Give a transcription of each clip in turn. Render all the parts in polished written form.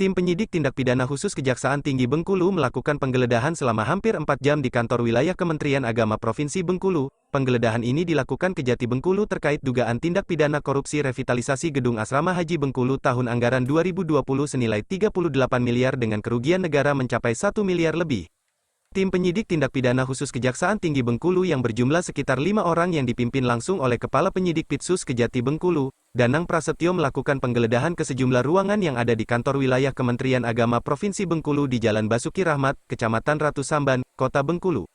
Tim penyidik tindak pidana khusus Kejaksaan Tinggi Bengkulu melakukan penggeledahan selama hampir 4 jam di kantor wilayah Kementerian Agama Provinsi Bengkulu. Penggeledahan ini dilakukan Kejati Bengkulu terkait dugaan tindak pidana korupsi revitalisasi Gedung Asrama Haji Bengkulu tahun anggaran 2020 senilai 38 miliar dengan kerugian negara mencapai 1 miliar lebih. Tim penyidik tindak pidana khusus Kejaksaan Tinggi Bengkulu yang berjumlah sekitar 5 orang yang dipimpin langsung oleh Kepala Penyidik Pitsus Kejati Bengkulu, Danang Prasetyo melakukan penggeledahan ke sejumlah ruangan yang ada di kantor wilayah Kementerian Agama Provinsi Bengkulu di Jalan Basuki Rahmat, Kecamatan Ratu Samban, Kota Bengkulu.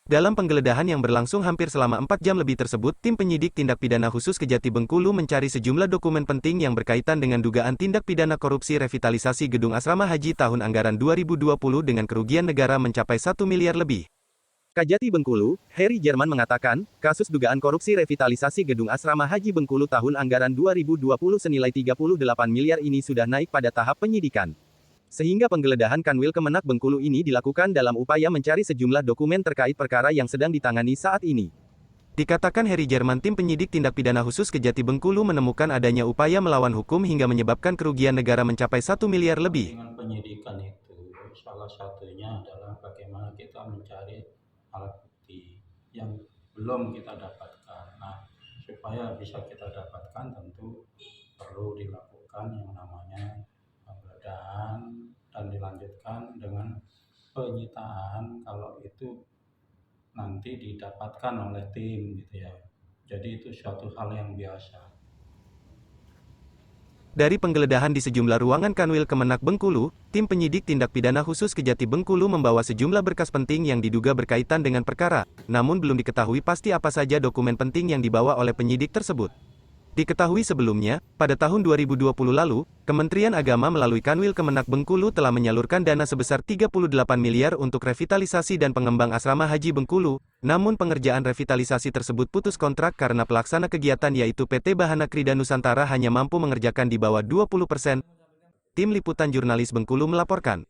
Dalam penggeledahan yang berlangsung hampir selama 4 jam lebih tersebut, tim penyidik tindak pidana khusus Kejati Bengkulu mencari sejumlah dokumen penting yang berkaitan dengan dugaan tindak pidana korupsi revitalisasi Gedung Asrama Haji tahun anggaran 2020 dengan kerugian negara mencapai 1 miliar lebih. Kejati Bengkulu, Heri Jerman mengatakan, kasus dugaan korupsi revitalisasi Gedung Asrama Haji Bengkulu tahun anggaran 2020 senilai 38 miliar ini sudah naik pada tahap penyidikan. Sehingga penggeledahan Kanwil Kemenak Bengkulu ini dilakukan dalam upaya mencari sejumlah dokumen terkait perkara yang sedang ditangani saat ini. Dikatakan Heri Jerman, tim penyidik tindak pidana khusus Kejati Bengkulu menemukan adanya upaya melawan hukum hingga menyebabkan kerugian negara mencapai 1 miliar lebih. Dengan penyidikan itu, salah satunya adalah bagaimana kita mencari alat bukti yang belum kita dapatkan. Nah, supaya bisa kita dapatkan tentu perlu dilakukan yang namanya penggeledahan dan dilanjutkan dengan penyitaan kalau itu nanti didapatkan oleh tim gitu ya. Jadi itu suatu hal yang biasa. Dari penggeledahan di sejumlah ruangan Kanwil Kemenak Bengkulu, tim penyidik tindak pidana khusus Kejati Bengkulu membawa sejumlah berkas penting yang diduga berkaitan dengan perkara, namun belum diketahui pasti apa saja dokumen penting yang dibawa oleh penyidik tersebut. Diketahui sebelumnya, pada tahun 2020 lalu, Kementerian Agama melalui Kanwil Kemenak Bengkulu telah menyalurkan dana sebesar 38 miliar untuk revitalisasi dan pengembang asrama haji Bengkulu, namun pengerjaan revitalisasi tersebut putus kontrak karena pelaksana kegiatan yaitu PT Bahana Krida Nusantara hanya mampu mengerjakan di bawah 20%. Tim Liputan Jurnalis Bengkulu melaporkan.